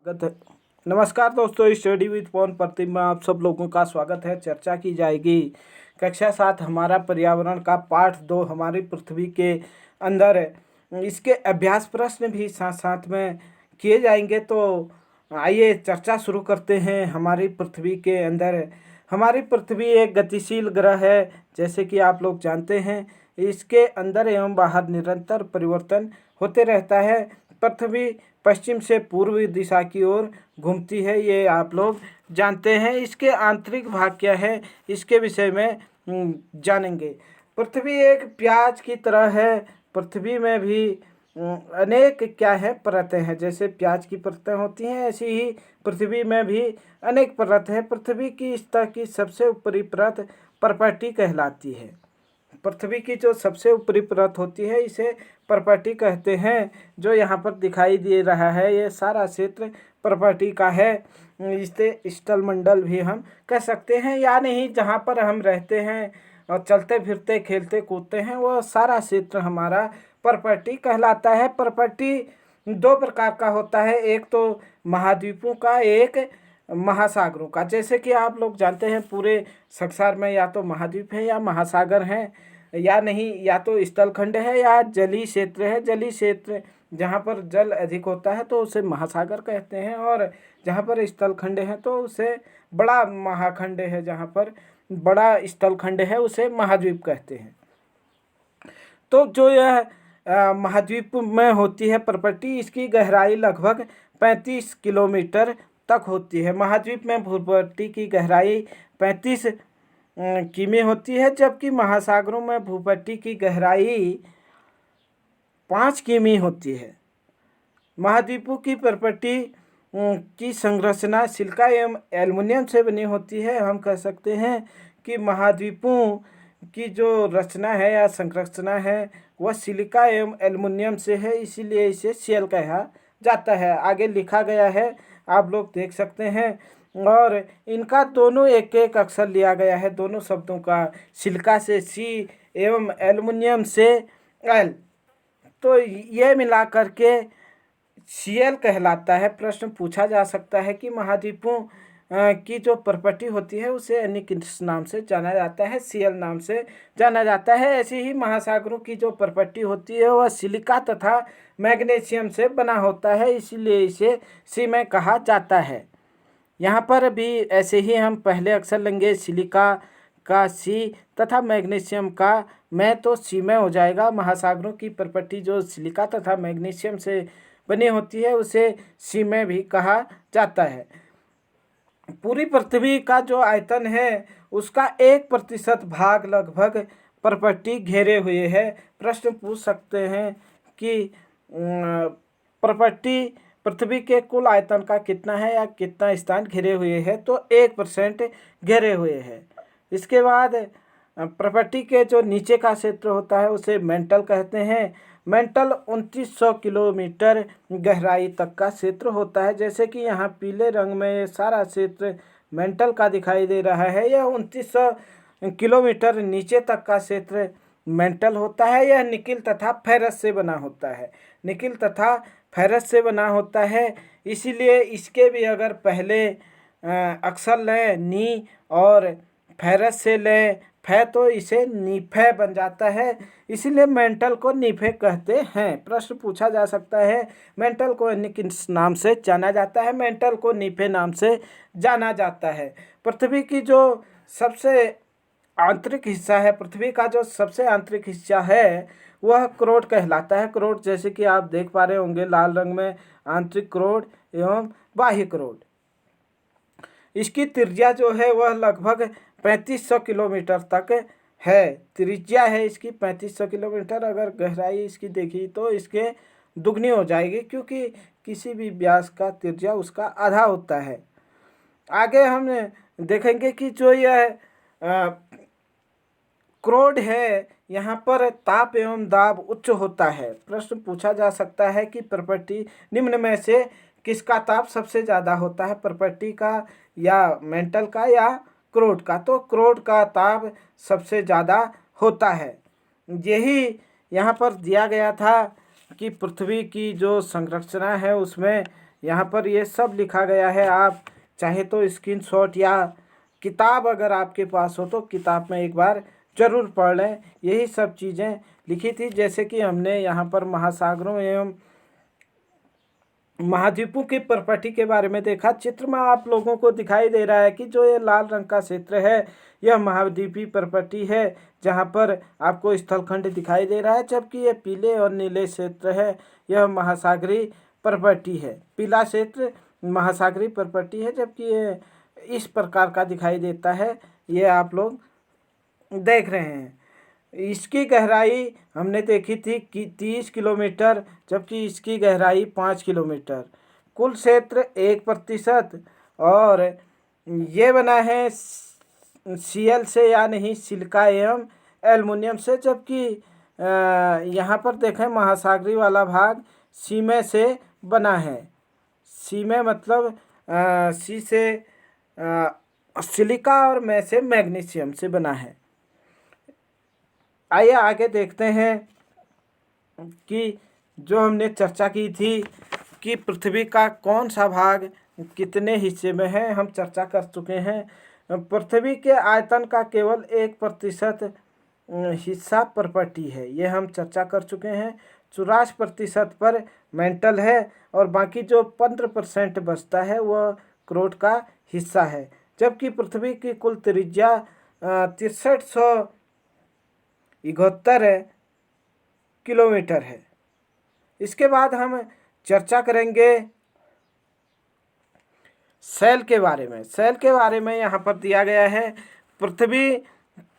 नमस्कार दोस्तों, study with पवन प्रतिम में आप सब लोगों का स्वागत है। चर्चा की जाएगी कक्षा 7 हमारा पर्यावरण का पाठ 2 हमारी पृथ्वी के अंदर। इसके अभ्यास प्रश्न भी साथ साथ में किए जाएंगे। तो आइए चर्चा शुरू करते हैं। हमारी पृथ्वी के अंदर हमारी पृथ्वी एक गतिशील ग्रह है, जैसे कि आप लोग जानते हैं। इसके अंदर एवं बाहर निरंतर परिवर्तन होते रहता है। पृथ्वी पश्चिम से पूर्व दिशा की ओर घूमती है, ये आप लोग जानते हैं। इसके आंतरिक भाग क्या है, इसके विषय में जानेंगे। पृथ्वी एक प्याज की तरह है। पृथ्वी में भी अनेक क्या है परतें हैं। जैसे प्याज की परतें होती हैं, ऐसी ही पृथ्वी में भी अनेक परत है। पृथ्वी की सतह की सबसे ऊपरी परत पर्पटी कहलाती है। पृथ्वी की जो सबसे ऊपरी परत होती है, इसे पर्पटी कहते हैं। जो यहाँ पर दिखाई दे रहा है, ये सारा क्षेत्र पर्पटी का है। इसे स्थलमंडल भी हम कह सकते हैं, यानी जहाँ पर हम रहते हैं और चलते फिरते खेलते कूदते हैं, वो सारा क्षेत्र हमारा पर्पटी कहलाता है। पर्पटी दो प्रकार का होता है, एक तो महाद्वीपों का, एक महासागरों का। जैसे कि आप लोग जानते हैं, पूरे संसार में या तो महाद्वीप है या महासागर हैं, या नहीं, या तो स्थलखंड है या जलीय क्षेत्र है। जलीय क्षेत्र जहाँ पर जल अधिक होता है तो उसे महासागर कहते हैं, और जहाँ पर स्थलखंड है तो उसे बड़ा महाखंड है, जहाँ पर बड़ा स्थलखंड है उसे महाद्वीप कहते हैं। तो जो यह महाद्वीप में होती है पर्पटी, इसकी गहराई लगभग 35 किलोमीटर तक होती है। महाद्वीप में भूपर्टी की गहराई 35 किमी होती है, जबकि महासागरों में भूपट्टी की गहराई 5 किमी होती है। महाद्वीपों की पर्पटी की संरचना सिलिका एवं एल्युमिनियम से बनी होती है। हम कह सकते हैं कि महाद्वीपों की जो रचना है या संरचना है वह सिलिका एवं एल्युमिनियम से है, इसीलिए इसे शेल कहा जाता है। आगे लिखा गया है, आप लोग देख सकते हैं। और इनका दोनों एक एक अक्षर लिया गया है, दोनों शब्दों का। सिलिका से सी एवं एल्युमिनियम से एल, तो ये मिला करके सीएल कहलाता है। प्रश्न पूछा जा सकता है कि महाद्वीपों की जो पर्पटी होती है उसे अन्य किस नाम से जाना जाता है? सीएल नाम से जाना जाता है। ऐसे ही महासागरों की जो पर्पटी होती है वह सिलिका तथा मैग्नीशियम से बना होता है, इसीलिए इसे सी में कहा जाता है। यहाँ पर भी ऐसे ही हम पहले अक्षर लेंगे, सिलिका का सी तथा मैग्नीशियम का मैं, तो सी में हो जाएगा। महासागरों की पर्पटी जो सिलिका तथा मैग्नीशियम से बनी होती है उसे सी में भी कहा जाता है। पूरी पृथ्वी का जो आयतन है उसका 1% भाग लगभग पर्पटी घेरे हुए है। प्रश्न पूछ सकते हैं कि पर्पटी पृथ्वी के कुल आयतन का कितना है या कितना स्थान घिरे हुए है, तो 1% घेरे हुए है। इसके बाद पर्पटी के जो नीचे का क्षेत्र होता है उसे मेंटल कहते हैं। मेंटल 2900 किलोमीटर गहराई तक का क्षेत्र होता है। जैसे कि यहाँ पीले रंग में ये सारा क्षेत्र मेंटल का दिखाई दे रहा है, यह 2900 किलोमीटर नीचे तक का क्षेत्र मेंटल होता है। यह निकिल तथा फेरस से बना होता है। निकिल तथा फेरस से बना होता है, इसीलिए इसके भी अगर पहले अक्षर लें नी और फेरस से लें फे, तो इसे नीफे बन जाता है, इसीलिए मेंटल को नीफे कहते हैं। प्रश्न पूछा जा सकता है मेंटल को अन्य किस नाम से जाना जाता है? मेंटल को नीफे नाम से जाना जाता है। पृथ्वी की जो सबसे आंतरिक हिस्सा है, पृथ्वी का जो सबसे आंतरिक हिस्सा है वह क्रोड कहलाता है। क्रोड, जैसे कि आप देख पा रहे होंगे लाल रंग में, आंतरिक क्रोड एवं बाह्य क्रोड। इसकी त्रिज्या जो है वह लगभग 3500 किलोमीटर तक है। त्रिज्या है इसकी 3500 किलोमीटर। अगर गहराई इसकी देखी तो इसके दुगनी हो जाएगी, क्योंकि किसी भी व्यास का त्रिज्या उसका आधा होता है। आगे हम देखेंगे कि जो यह क्रोड है, यहाँ पर ताप एवं दाब उच्च होता है। प्रश्न पूछा जा सकता है कि पर्पटी निम्न में से किसका ताप सबसे ज़्यादा होता है? पर्पटी का या मेंटल का या क्रोड का? तो क्रोड का ताप सबसे ज़्यादा होता है। यही यहाँ पर दिया गया था कि पृथ्वी की जो संरचना है उसमें यहाँ पर ये सब लिखा गया है। आप चाहे तो स्क्रीनशॉट या किताब अगर आपके पास हो तो किताब में एक बार ज़रूर पढ़ लें। यही सब चीज़ें लिखी थी। जैसे कि हमने यहाँ पर महासागरों एवं महाद्वीपों की प्रॉपर्टी के बारे में देखा। चित्र में आप लोगों को दिखाई दे रहा है कि जो ये लाल रंग का क्षेत्र है यह महाद्वीपीय प्रॉपर्टी है, जहाँ पर आपको स्थलखंड दिखाई दे रहा है, जबकि ये पीले और नीले क्षेत्र है यह महासागरीय प्रॉपर्टी है। पीला क्षेत्र महासागरीय प्रॉपर्टी है, जबकि ये इस प्रकार का दिखाई देता है, ये आप लोग देख रहे हैं। इसकी गहराई हमने देखी थी कि 30 किलोमीटर, जबकि इसकी गहराई 5 किलोमीटर। कुल क्षेत्र 1%, और ये बना है सीएल से या नहीं सिलिका एवं एल्युमिनियम से, जबकि यहाँ पर देखें महासागरीय वाला भाग सीमे से बना है। सीमे मतलब सी से सिलिका और में से मैग्नीशियम से बना है। आइए आगे देखते हैं कि जो हमने चर्चा की थी कि पृथ्वी का कौन सा भाग कितने हिस्से में है, हम चर्चा कर चुके हैं। पृथ्वी के आयतन का केवल 1% हिस्सा प्रॉपर्टी है, ये हम चर्चा कर चुके हैं। 84% पर मेंटल है और बाकी जो 15% बचता है वह क्रोट का हिस्सा है, जबकि पृथ्वी की कुल त्रिज्या 6371 किलोमीटर है। इसके बाद हम चर्चा करेंगे सेल के बारे में। सेल के बारे में यहाँ पर दिया गया है, पृथ्वी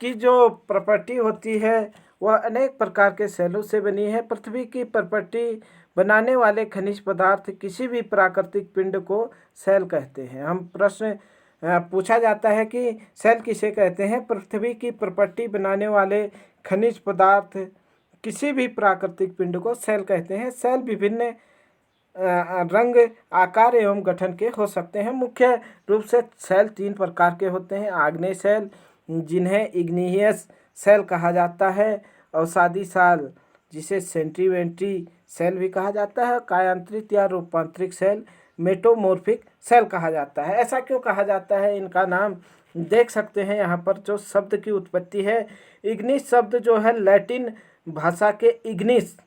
की जो प्रॉपर्टी होती है वह अनेक प्रकार के सेलों से बनी है। पृथ्वी की प्रॉपर्टी बनाने वाले खनिज पदार्थ किसी भी प्राकृतिक पिंड को सेल कहते हैं। हम प्रश्न पूछा जाता है कि सेल किसे कहते हैं। पृथ्वी की प्रॉपर्टी बनाने वाले खनिज पदार्थ किसी भी प्राकृतिक पिंड को सेल कहते हैं। सेल विभिन्न रंग, आकार एवं गठन के हो सकते हैं। मुख्य रूप से सेल 3 प्रकार के होते हैं। आग्नेय सेल, जिन्हें इग्नियस सेल कहा जाता है, अवसादी सेल जिसे सेडिमेंट्री सेल भी कहा जाता है, कायांतरित या रूपांतरित सेल मेटामॉर्फिक सेल कहा जाता है। ऐसा क्यों कहा जाता है, इनका नाम देख सकते हैं यहाँ पर। जो शब्द की उत्पत्ति है, इग्निस शब्द जो है लैटिन भाषा के इग्निस,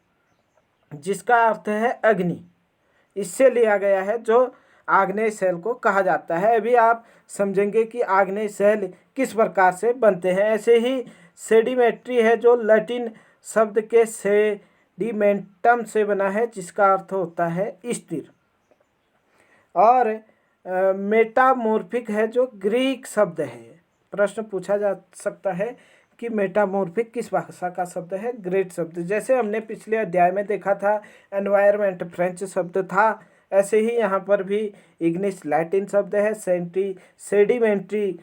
जिसका अर्थ है अग्नि, इससे लिया गया है, जो आग्नेय सेल को कहा जाता है। अभी आप समझेंगे कि आग्नेय सेल किस प्रकार से बनते हैं। ऐसे ही सेडिमेंट्री है, जो लैटिन शब्द के सेडिमेंटम से बना है, जिसका अर्थ होता है स्थिर। और मेटामॉर्फिक है, जो ग्रीक शब्द है। प्रश्न पूछा जा सकता है कि मेटामॉर्फिक किस भाषा का शब्द है। ग्रीक शब्द, जैसे हमने पिछले अध्याय में देखा था एनवायरमेंट फ्रेंच शब्द था, ऐसे ही यहाँ पर भी इग्निस लैटिन शब्द है, सेडिमेंट्री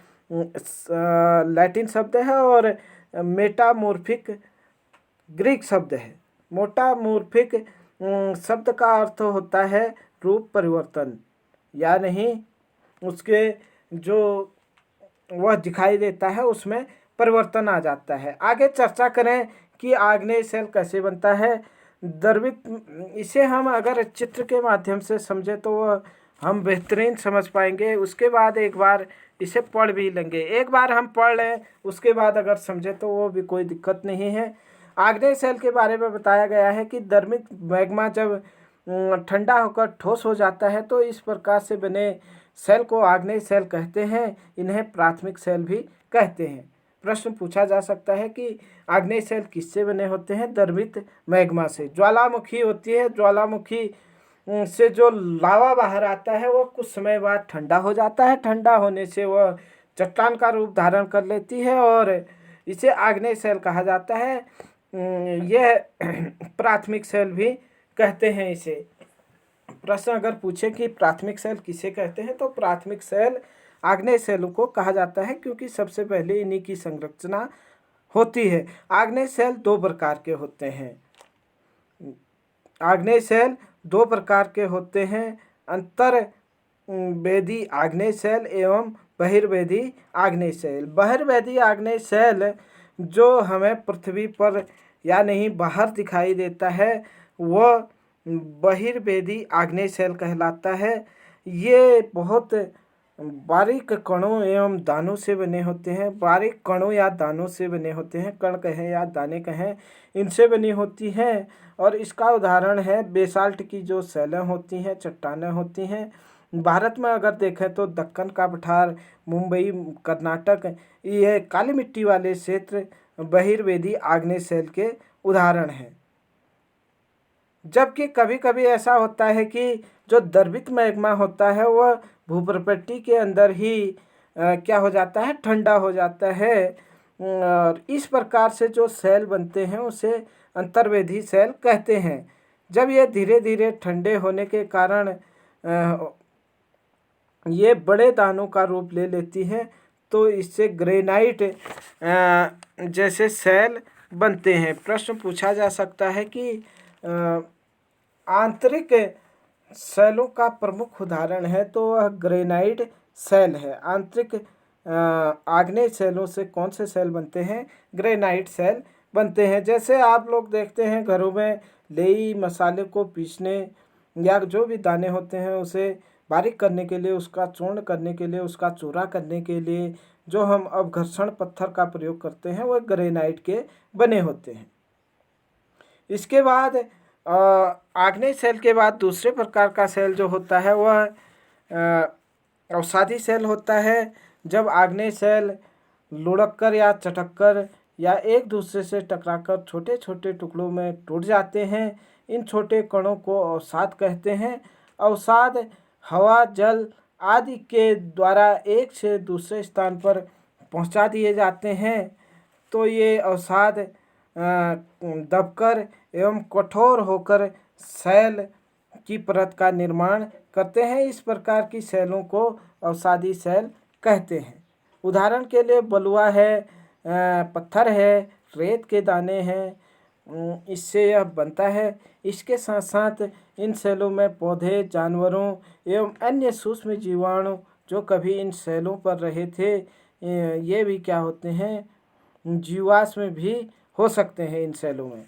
लैटिन शब्द है और मेटामॉर्फिक ग्रीक शब्द है। मेटामॉर्फिक शब्द का अर्थ होता है रूप परिवर्तन, या नहीं उसके जो वह दिखाई देता है उसमें परिवर्तन आ जाता है। आगे चर्चा करें कि आग्नेय सेल कैसे बनता है। द्रवित, इसे हम अगर चित्र के माध्यम से समझें तो वह हम बेहतरीन समझ पाएंगे। उसके बाद एक बार इसे पढ़ भी लेंगे। एक बार हम पढ़ लें, उसके बाद अगर समझें तो वो भी कोई दिक्कत नहीं है। आग्नेय सेल के बारे में बताया गया है कि द्रवित मैग्मा जब ठंडा होकर ठोस हो जाता है तो इस प्रकार से बने सेल को आग्नेय सेल कहते हैं। इन्हें प्राथमिक सेल भी कहते हैं। प्रश्न पूछा जा सकता है कि आग्नेय सेल किससे बने होते हैं। द्रवित मैग्मा से। ज्वालामुखी होती है, ज्वालामुखी से जो लावा बाहर आता है वो कुछ समय बाद ठंडा हो जाता है। ठंडा होने से वह चट्टान का रूप धारण कर लेती है और इसे आग्नेय सेल कहा जाता है। यह प्राथमिक सेल भी कहते हैं इसे। प्रश्न अगर पूछे कि प्राथमिक सेल किसे कहते हैं, तो प्राथमिक सेल आग्नेय सेलों को कहा जाता है, क्योंकि सबसे पहले इन्हीं की संरचना होती है। आग्नेय सेल 2 प्रकार के होते हैं। आग्नेय सेल 2 प्रकार के होते हैं, अंतर्वेदी आग्नेय सेल एवं बहिर्वेदी आग्नेय सेल। बहिर्वेदी आग्नेय सेल जो हमें पृथ्वी पर या नहीं बाहर दिखाई देता है, वह बहिर्वेदी आग्नेय शैल कहलाता है। ये बहुत बारीक कणों एवं दानों से बने होते हैं। बारीक कणों या दानों से बने होते हैं, कण कहें या दाने कहें, इनसे बनी होती हैं। और इसका उदाहरण है बेसाल्ट की जो शैलें होती हैं, चट्टानें होती हैं। भारत में अगर देखें तो दक्कन का पठार, मुंबई, कर्नाटक, ये काली मिट्टी वाले क्षेत्र बहिर्वेदी आग्नेय शैल के उदाहरण हैं। जबकि कभी कभी ऐसा होता है कि जो द्रवित मैग्मा होता है वह भूप्रपट्टी के अंदर ही क्या हो जाता है, ठंडा हो जाता है। और इस प्रकार से जो सेल बनते हैं उसे अंतर्वेदी सेल कहते हैं। जब ये धीरे धीरे ठंडे होने के कारण ये बड़े दानों का रूप ले लेती हैं, तो इससे ग्रेनाइट जैसे सेल बनते हैं। प्रश्न पूछा जा सकता है कि आंतरिक सेलों का प्रमुख उदाहरण है तो वह ग्रेनाइट सेल है। आंतरिक आग्नेय सेलों से कौन से सेल बनते हैं? ग्रेनाइट सेल बनते हैं। जैसे आप लोग देखते हैं घरों में लेई मसाले को पीसने या जो भी दाने होते हैं उसे बारीक करने के लिए, उसका चूर्ण करने के लिए, उसका चूरा करने के लिए जो हम अब घर्षण पत्थर का प्रयोग करते हैं वह ग्रेनाइट के बने होते हैं। इसके बाद आग्नेय सेल के बाद दूसरे प्रकार का सेल जो होता है वह अवसादी सेल होता है। जब आग्नेय सेल लुढ़ककर या चटककर या एक दूसरे से टकराकर छोटे छोटे टुकड़ों में टूट जाते हैं, इन छोटे कणों को अवसाद कहते हैं। अवसाद हवा, जल आदि के द्वारा एक से दूसरे स्थान पर पहुंचा दिए जाते हैं। तो ये अवसाद दबकर एवं कठोर होकर सेल की परत का निर्माण करते हैं। इस प्रकार की सेलों को अवसादी सेल कहते हैं। उदाहरण के लिए बलुआ है, पत्थर है, रेत के दाने हैं, इससे यह बनता है। इसके साथ साथ इन सेलों में पौधे, जानवरों एवं अन्य सूक्ष्म जीवाणु जो कभी इन सेलों पर रहे थे, ये भी क्या होते हैं, जीवाश्म भी हो सकते हैं इन सेलों में।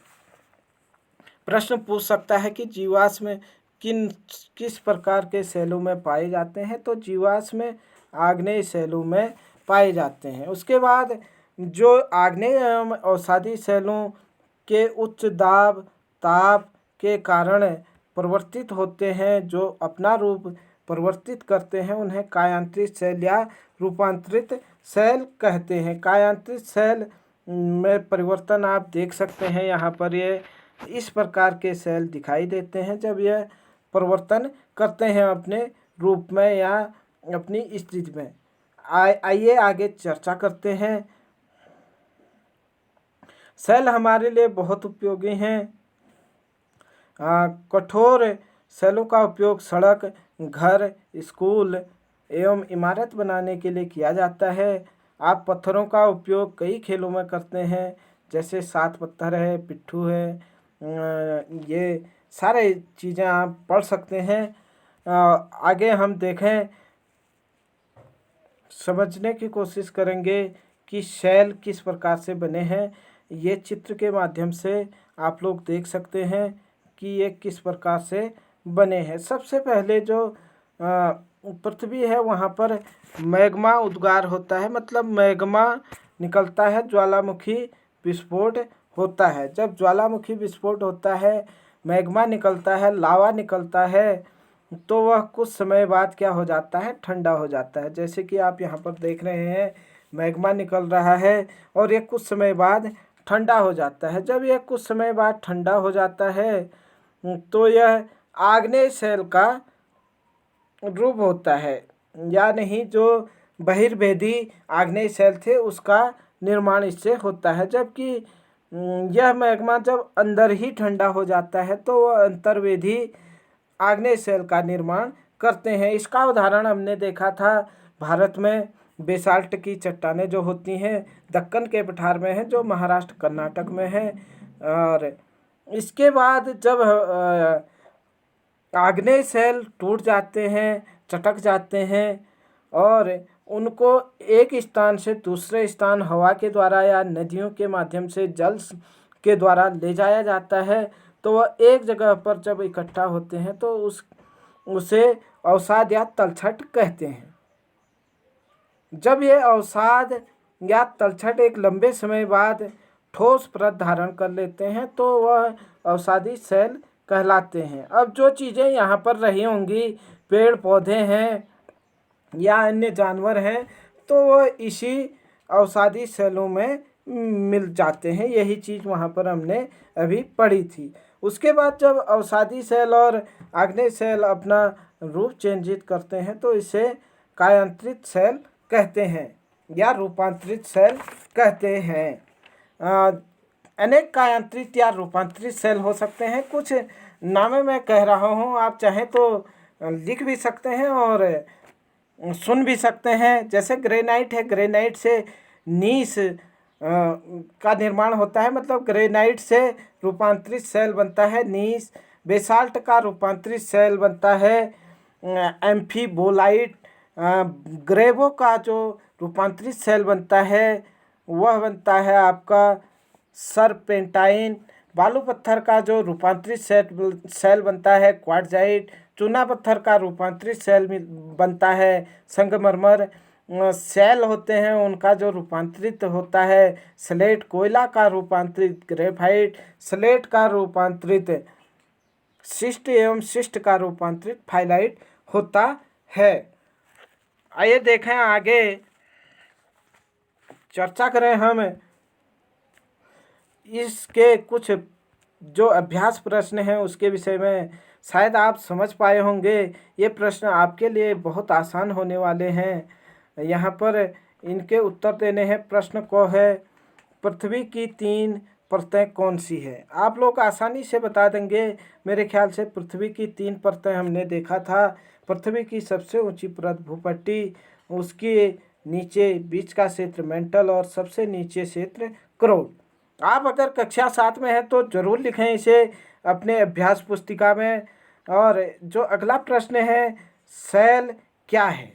प्रश्न पूछ सकता है कि जीवाश्म किस प्रकार के सेलों में पाए जाते हैं? तो जीवाश्म आग्नेय सेलों में पाए जाते हैं। उसके बाद जो आग्नेय एवं अवसादी सेलों के उच्च दाब ताप के कारण परिवर्तित होते हैं, जो अपना रूप परिवर्तित करते हैं, उन्हें कायांतरित सेल या रूपांतरित सेल कहते हैं। कायांतरित सेल में परिवर्तन आप देख सकते हैं। यहाँ पर ये इस प्रकार के सेल दिखाई देते हैं जब यह परिवर्तन करते हैं अपने रूप में या अपनी स्थिति में। आइए आगे चर्चा करते हैं। सेल हमारे लिए बहुत उपयोगी हैं। कठोर सेलों का उपयोग सड़क, घर, स्कूल एवं इमारत बनाने के लिए किया जाता है। आप पत्थरों का उपयोग कई खेलों में करते हैं, जैसे 7 पत्थर है, पिट्ठू है, ये सारे चीज़ें आप पढ़ सकते हैं। आगे हम देखें, समझने की कोशिश करेंगे कि सेल किस प्रकार से बने हैं। ये चित्र के माध्यम से आप लोग देख सकते हैं कि ये किस प्रकार से बने हैं। सबसे पहले जो पृथ्वी है वहाँ पर मैग्मा उद्गार होता है, मतलब मैग्मा निकलता है, ज्वालामुखी विस्फोट होता है। जब ज्वालामुखी विस्फोट होता है, मैग्मा निकलता है, लावा निकलता है, तो वह कुछ समय बाद क्या हो जाता है, ठंडा हो जाता है। जैसे कि आप यहाँ पर देख रहे हैं मैग्मा निकल रहा है और ये कुछ समय बाद ठंडा हो जाता है। जब यह कुछ समय बाद ठंडा हो जाता है तो यह आग्नेय सेल का रूप होता है, या नहीं जो बहिर्वेदी आग्नेय सेल थे उसका निर्माण इससे होता है। जबकि यह मैग्मा जब अंदर ही ठंडा हो जाता है तो वह अंतर्वेदी आग्नेय सेल का निर्माण करते हैं। इसका उदाहरण हमने देखा था भारत में बेसाल्ट की चट्टानें जो होती हैं दक्कन के पठार में हैं, जो महाराष्ट्र कर्नाटक में है। और इसके बाद जब आग्नेय सेल टूट जाते हैं, चटक जाते हैं और उनको एक स्थान से दूसरे स्थान हवा के द्वारा या नदियों के माध्यम से जल के द्वारा ले जाया जाता है, तो वह एक जगह पर जब इकट्ठा होते हैं तो उसे अवसाद या तलछट कहते हैं। जब ये अवसाद या तलछट एक लंबे समय बाद ठोस परत धारण कर लेते हैं तो वह अवसादी सेल कहलाते हैं। अब जो चीज़ें यहाँ पर रही होंगी, पेड़ पौधे हैं या अन्य जानवर हैं, तो वह इसी अवसादी सेलों में मिल जाते हैं। यही चीज़ वहाँ पर हमने अभी पढ़ी थी। उसके बाद जब अवसादी सेल और आग्नेय सेल अपना रूप चेंजित करते हैं तो इसे कायांतरित सेल कहते हैं या रूपांतरित सेल कहते हैं। अनेक कायांतरित या रूपांतरित सेल हो सकते हैं। कुछ नामें मैं कह रहा हूँ, आप चाहें तो लिख भी सकते हैं और सुन भी सकते हैं। जैसे ग्रेनाइट है, ग्रेनाइट से नीस का निर्माण होता है, मतलब ग्रेनाइट से रूपांतरित सेल बनता है नीस। बेसाल्ट का रूपांतरित सेल बनता है एम्फीबोलाइट। ग्रेवो का जो रूपांतरित सेल बनता है वह बनता है आपका सरपेंटाइन। बालू पत्थर का जो रूपांतरित सेल बनता है क्वार्ट्जाइट। चूना पत्थर का रूपांतरित सेल बनता है संगमरमर। सेल होते हैं उनका जो रूपांतरित होता है स्लेट। कोयला का रूपांतरित ग्रेफाइट। स्लेट का रूपांतरित शिस्ट एवं शिस्ट का रूपांतरित फाइलाइट होता है। आइए देखें आगे, चर्चा करें हम इसके कुछ जो अभ्यास प्रश्न हैं उसके विषय में। शायद आप समझ पाए होंगे, ये प्रश्न आपके लिए बहुत आसान होने वाले हैं। यहाँ पर इनके उत्तर देने हैं। प्रश्न को है, पृथ्वी की 3 परतें कौन सी है? आप लोग आसानी से बता देंगे। मेरे ख्याल से पृथ्वी की 3 परतें हमने देखा था। पृथ्वी की सबसे ऊंची परत भूपट्टी, उसके नीचे बीच का क्षेत्र मेंटल और सबसे नीचे क्षेत्र क्रोड। आप अगर कक्षा 7 में हैं तो ज़रूर लिखें इसे अपने अभ्यास पुस्तिका में। और जो अगला प्रश्न है, सेल क्या है?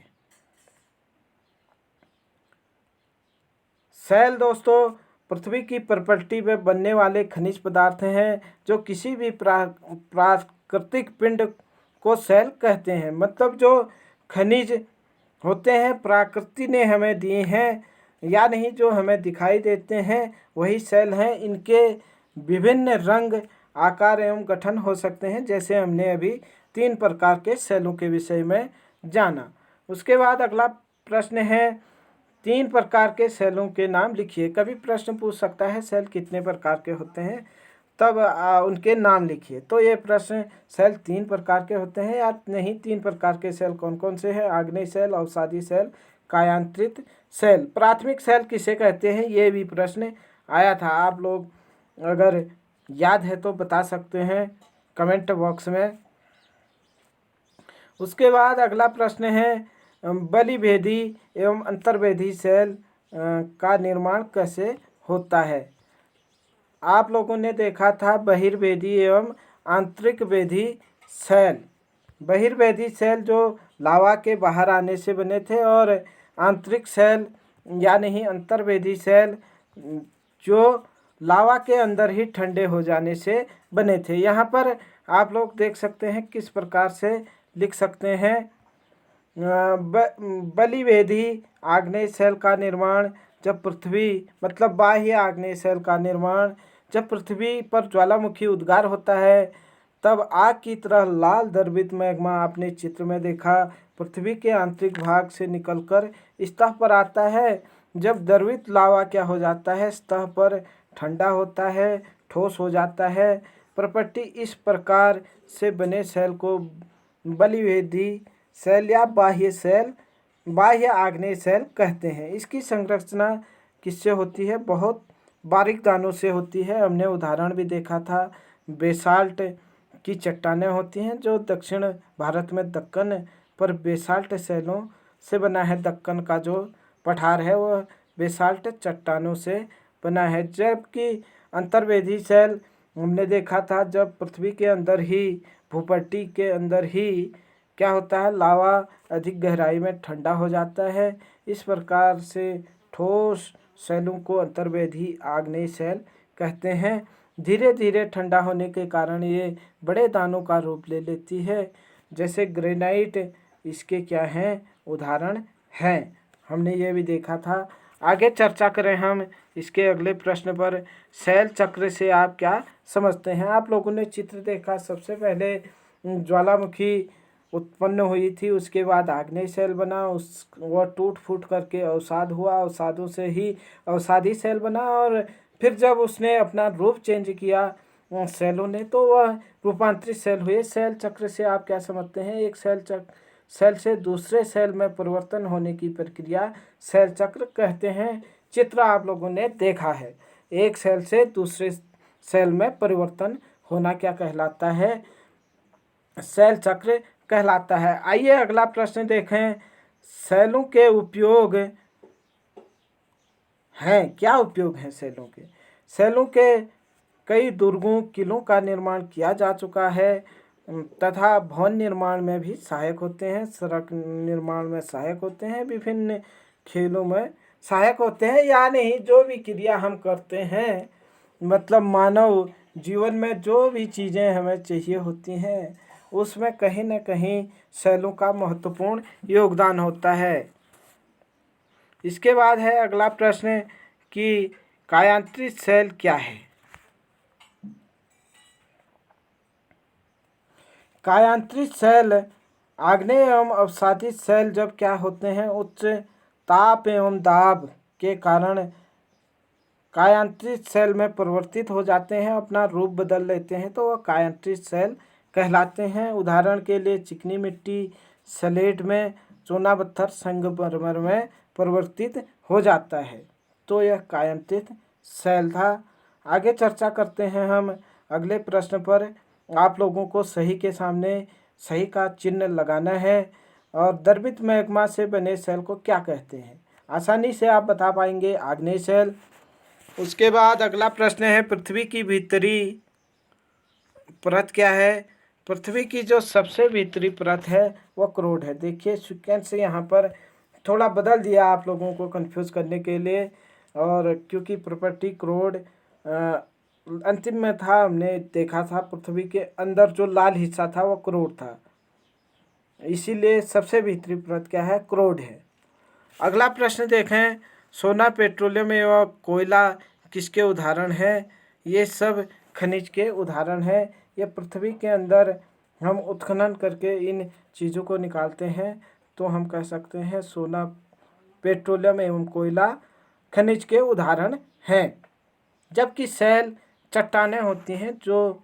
सेल दोस्तों पृथ्वी की प्रॉपर्टी में बनने वाले खनिज पदार्थ हैं जो किसी भी प्राकृतिक पिंड को सेल कहते हैं। मतलब जो खनिज होते हैं प्रकृति ने हमें दिए हैं या नहीं, जो हमें दिखाई देते हैं वही सेल हैं। इनके विभिन्न रंग, आकार एवं गठन हो सकते हैं, जैसे हमने अभी 3 प्रकार के सेलों के विषय में जाना। उसके बाद अगला प्रश्न है, 3 प्रकार के सेलों के नाम लिखिए। कभी प्रश्न पूछ सकता है सेल कितने प्रकार के होते हैं, तब उनके नाम लिखिए। तो ये प्रश्न सेल 3 प्रकार के होते हैं या नहीं, 3 प्रकार के सेल कौन कौन से हैं? आग्नेय सेल, अवसादी सेल, कायांतरित सेल। प्राथमिक सेल किसे कहते हैं, ये भी प्रश्न आया था। आप लोग अगर याद है तो बता सकते हैं कमेंट बॉक्स में। उसके बाद अगला प्रश्न है, बलिभेदी एवं अंतर्वेदी सेल का निर्माण कैसे होता है? आप लोगों ने देखा था बहिर्वेदी एवं आंतरिक वेदी सेल। बहिर्वेदी सेल जो लावा के बाहर आने से बने थे और आंतरिक सेल या नहीं अंतर्वेदी सेल जो लावा के अंदर ही ठंडे हो जाने से बने थे। यहाँ पर आप लोग देख सकते हैं किस प्रकार से लिख सकते हैं। बलिवेदी आग्नेय सेल का निर्माण जब पृथ्वी, मतलब बाह्य आग्नेय सेल का निर्माण जब पृथ्वी पर ज्वालामुखी उद्गार होता है तब आग की तरह लाल द्रवित मैग्मा आपने चित्र में देखा पृथ्वी के आंतरिक भाग से निकलकर सतह पर आता है। जब द्रवित लावा क्या हो जाता है, सतह पर ठंडा होता है, ठोस हो जाता है। प्रॉपर्टी इस प्रकार से बने सेल को बलिवेदी सेल या बाह्य सेल, बाह्य आग्नेय सेल कहते हैं। इसकी संरचना किससे होती है? बहुत बारीक दानों से होती है। हमने उदाहरण भी देखा था, बेसाल्ट की चट्टानें होती हैं जो दक्षिण भारत में दक्कन पर बेसाल्ट सेलों से बना है। दक्कन का जो पठार है वह बेसाल्ट चट्टानों से बना है। जबकि अंतर्वेदी सेल हमने देखा था जब पृथ्वी के अंदर ही, भूपट्टी के अंदर ही क्या होता है, लावा अधिक गहराई में ठंडा हो जाता है। इस प्रकार से ठोस सेलों को अंतर्वेदी आग्नेय सेल कहते हैं। धीरे धीरे ठंडा होने के कारण ये बड़े दानों का रूप ले लेती है। जैसे ग्रेनाइट इसके क्या हैं, उदाहरण हैं। हमने ये भी देखा था। आगे चर्चा करें हम इसके अगले प्रश्न पर। शैल चक्र से आप क्या समझते हैं? आप लोगों ने चित्र देखा, सबसे पहले ज्वालामुखी उत्पन्न हुई थी, उसके बाद आग्नेय शैल बना, उस वह टूट फूट करके अवसाद हुआ, अवसादों से ही अवसादी शैल बना, और फिर जब उसने अपना रूप चेंज किया शैलों ने, तो वह रूपांतरित शैल हुए। शैल चक्र से आप क्या समझते हैं? एक शैल से दूसरे शैल में परिवर्तन होने की प्रक्रिया शैल चक्र कहते हैं। चित्र आप लोगों ने देखा है। एक शैल से दूसरे शैल में परिवर्तन होना क्या कहलाता है? शैल चक्र कहलाता है। आइए अगला प्रश्न देखें। शैलों के उपयोग हैं, क्या उपयोग हैं शैलों के? शैलों के कई दुर्गों, किलों का निर्माण किया जा चुका है तथा भवन निर्माण में भी सहायक होते हैं, सड़क निर्माण में सहायक होते हैं, विभिन्न खेलों में सहायक होते हैं। यानी जो भी क्रिया हम करते हैं, मतलब मानव जीवन में जो भी चीज़ें हमें चाहिए होती हैं, उसमें कहीं न कहीं शैलों का महत्वपूर्ण योगदान होता है। इसके बाद है अगला प्रश्न कि कायांतरित शैल क्या है? कायांतरित शैल आग्नेय एवं अवसादी शैल जब क्या होते हैं, उच्च ताप एवं दाब के कारण कायांतरित शैल में परिवर्तित हो जाते हैं, अपना रूप बदल लेते हैं, तो वह कायांतरित शैल कहलाते हैं। उदाहरण के लिए चिकनी मिट्टी स्लेट में, चूना पत्थर संगमरमर में परिवर्तित हो जाता है, तो यह कायांतरित शैल था। आगे चर्चा करते हैं हम अगले प्रश्न पर। आप लोगों को सही के सामने सही का चिन्ह लगाना है। और द्रवित मैग्मा से बने शैल को क्या कहते हैं? आसानी से आप बता पाएंगे, आग्नेय शैल। उसके बाद अगला प्रश्न है, पृथ्वी की भीतरी परत क्या है? पृथ्वी की जो सबसे भीतरी परत है वह क्रोड है। देखिए सीक्वेंस से यहाँ पर थोड़ा बदल दिया आप लोगों को कंफ्यूज करने के लिए, और क्योंकि प्रॉपर्टी क्रोड अंतिम में था, हमने देखा था पृथ्वी के अंदर जो लाल हिस्सा था वो क्रोड था, इसीलिए सबसे भीतरी परत क्या है? क्रोड है। अगला प्रश्न देखें, सोना, पेट्रोलियम एवं कोयला किसके उदाहरण हैं? ये सब खनिज के उदाहरण हैं। ये पृथ्वी के अंदर हम उत्खनन करके इन चीज़ों को निकालते हैं, तो हम कह सकते हैं सोना, पेट्रोलियम एवं कोयला खनिज के उदाहरण हैं। जबकि शैल चट्टानें होती हैं, जो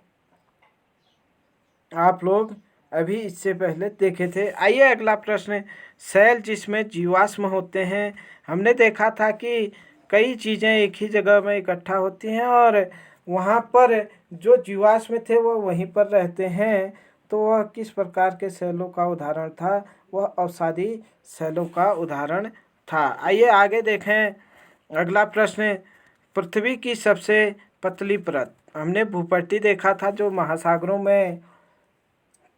आप लोग अभी इससे पहले देखे थे। आइए अगला प्रश्न, शैल जिसमें जीवाश्म होते हैं। हमने देखा था कि कई चीज़ें एक ही जगह में इकट्ठा होती हैं और वहाँ पर जो जीवाश्म थे वो वहीं पर रहते हैं, तो वह किस प्रकार के शैलों का उदाहरण था? वह अवसादी शैलों का उदाहरण था। आइए आगे देखें अगला प्रश्न, पृथ्वी की सबसे पतली परत। हमने भूपट्टी देखा था जो महासागरों में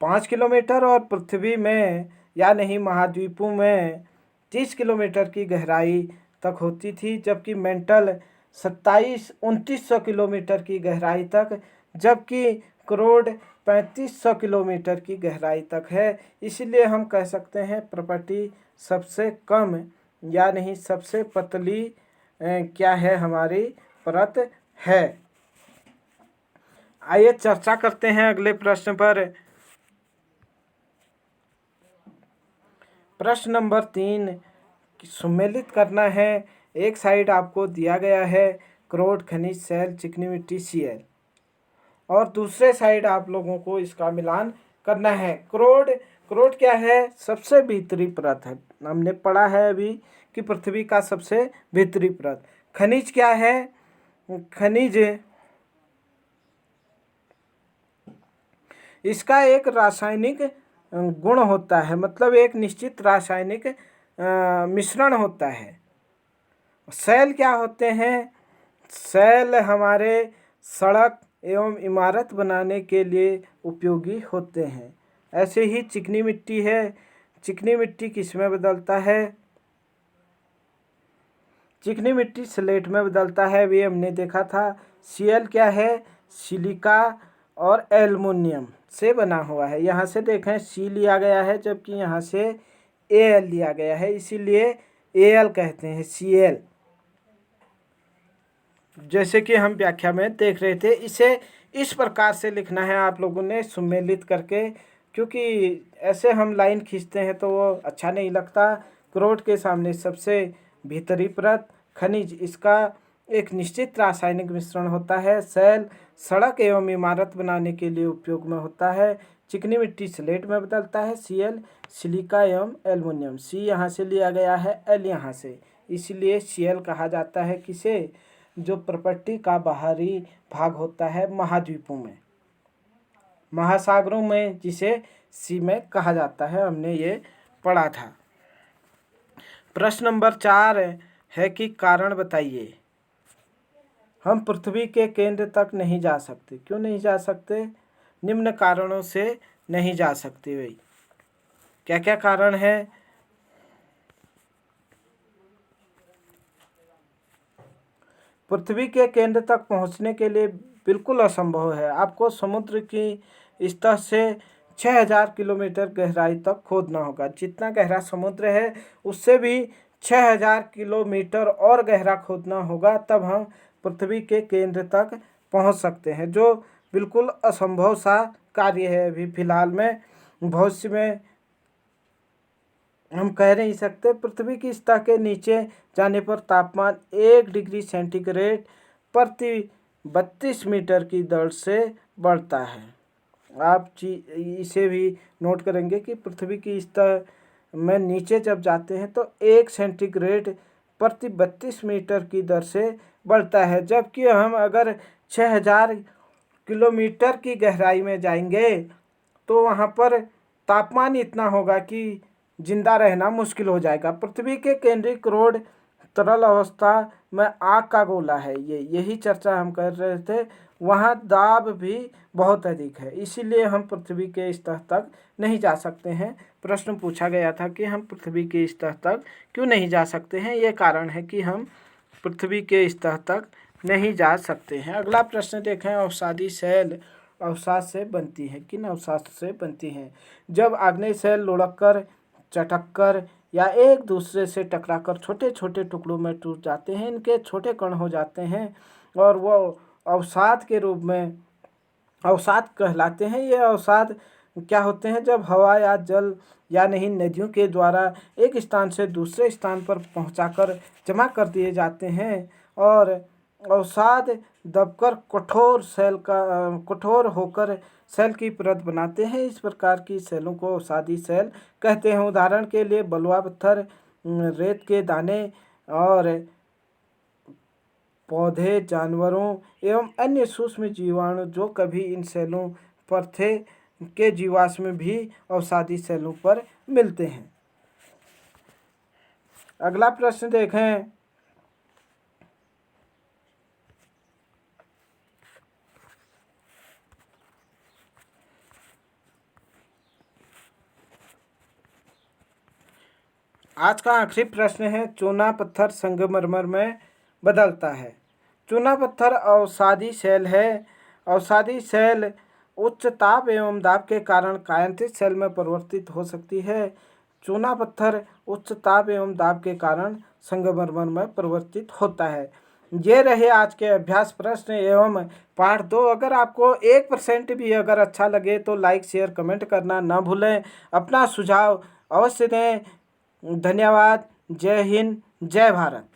5 किलोमीटर और पृथ्वी में या नहीं महाद्वीपों में 30 किलोमीटर की गहराई तक होती थी, जबकि मेंटल 27-2900 किलोमीटर की गहराई तक, जबकि क्रोड 3500 किलोमीटर की गहराई तक है। इसलिए हम कह सकते हैं प्रॉपर्टी सबसे कम या नहीं सबसे पतली क्या है? हमारी परत है। आइए चर्चा करते हैं अगले प्रश्न पर। प्रश्न नंबर 3 सम्मिलित करना है। एक साइड आपको दिया गया है क्रोड, खनिज, शैल, चिकनी मिट्टी, सीएल, और दूसरे साइड आप लोगों को इसका मिलान करना है। क्रोड क्या है? सबसे भीतरी परत है। हमने पढ़ा है अभी कि पृथ्वी का सबसे भीतरी परत। खनिज क्या है? खनिज इसका एक रासायनिक गुण होता है, मतलब एक निश्चित रासायनिक मिश्रण होता है। शैल क्या होते हैं? शैल हमारे सड़क एवं इमारत बनाने के लिए उपयोगी होते हैं। ऐसे ही चिकनी मिट्टी है। चिकनी मिट्टी किस में बदलता है? चिकनी मिट्टी स्लेट में बदलता है, भी हमने देखा था। सीएल क्या है? सिलिका और एल्युमिनियम से बना हुआ है। यहाँ से देखें सी लिया गया है, जबकि यहाँ से Al लिया गया है, इसीलिए Al कहते हैं, Cl। जैसे कि हम व्याख्या में देख रहे थे, इसे इस प्रकार से लिखना है आप लोगों ने सुमेलित करके, क्योंकि ऐसे हम लाइन खींचते हैं तो वो अच्छा नहीं लगता। क्रोट के सामने सबसे भीतरी परत खनिज, इसका एक निश्चित रासायनिक मिश्रण होता है। सेल सड़क एवं इमारत बनाने के लिए उपयोग में होता है। चिकनी मिट्टी स्लेट में बदलता है। Cl सिलिका एवं एल्युमिनियम। C यहाँ से लिया गया है, L यहाँ से, इसलिए Cl कहा जाता है किसे, जो प्रकृति का बाहरी भाग होता है महाद्वीपों में, महासागरों में, जिसे सी में कहा जाता है। हमने ये पढ़ा था। प्रश्न नंबर 4 है कि कारण बताइए। हम पृथ्वी के केंद्र तक नहीं जा सकते। क्यों नहीं जा सकते? निम्न कारणों से नहीं जा सकते। भाई क्या क्या कारण है? पृथ्वी के केंद्र तक पहुंचने के लिए बिल्कुल असंभव है। आपको समुद्र की सतह से 6000 किलोमीटर गहराई तक खोदना होगा। जितना गहरा समुद्र है उससे भी 6000 किलोमीटर और गहरा खोदना होगा, तब हम पृथ्वी के केंद्र तक पहुंच सकते हैं, जो बिल्कुल असंभव सा कार्य है। अभी फिलहाल में, भविष्य में हम कह नहीं सकते। पृथ्वी की सतह के नीचे जाने पर तापमान 1 डिग्री सेंटीग्रेड प्रति 32 मीटर की दर से बढ़ता है। आप इसे भी नोट करेंगे कि पृथ्वी की सतह में नीचे जब जाते हैं तो 1 सेंटीग्रेड प्रति 32 मीटर की दर से बढ़ता है, जबकि हम अगर 6000 किलोमीटर की गहराई में जाएंगे तो वहाँ पर तापमान इतना होगा कि जिंदा रहना मुश्किल हो जाएगा। पृथ्वी के केंद्रीय क्रोड तरल अवस्था में आग का गोला है। यही चर्चा हम कर रहे थे। वहाँ दाब भी बहुत अधिक है, इसीलिए हम पृथ्वी के सतह तक नहीं जा सकते हैं। प्रश्न पूछा गया था कि हम पृथ्वी के सतह तक क्यों नहीं जा सकते हैं। ये कारण है कि हम पृथ्वी के सतह तक नहीं जा सकते हैं। अगला प्रश्न देखें। अवसादी सेल अवसाद से बनती है। किन अवसाद से बनती हैं? जब आग्नेय सेल लुढ़ककर, चटककर या एक दूसरे से टकराकर छोटे छोटे टुकड़ों में टूट जाते हैं, इनके छोटे कण हो जाते हैं और वो अवसाद के रूप में अवसाद कहलाते हैं। ये अवसाद क्या होते हैं? जब हवा या जल या नहीं नदियों के द्वारा एक स्थान से दूसरे स्थान पर पहुंचाकर जमा कर दिए जाते हैं और अवसाद दबकर कठोर होकर सेल की परत बनाते हैं। इस प्रकार की सेलों को अवसादी सेल कहते हैं। उदाहरण के लिए बलुआ पत्थर, रेत के दाने और पौधे, जानवरों एवं अन्य सूक्ष्म जीवाणु जो कभी इन सेलों पर थे के जीवाश्म भी अवसादी सेलों पर मिलते हैं। अगला प्रश्न देखें। आज का आखिरी प्रश्न है। चूना पत्थर संगमरमर में बदलता है। चूना पत्थर अवसादी सेल है। अवसादी सेल उच्च ताप एवं दाब के कारण कायांतित सेल में परिवर्तित हो सकती है। चूना पत्थर उच्च ताप एवं दाब के कारण संगमरमर में परिवर्तित होता है। ये रहे आज के अभ्यास प्रश्न एवं पाठ 2। अगर आपको 1% भी अगर अच्छा लगे तो लाइक, शेयर, कमेंट करना ना भूलें। अपना सुझाव अवश्य दें। धन्यवाद। जय हिंद, जय भारत।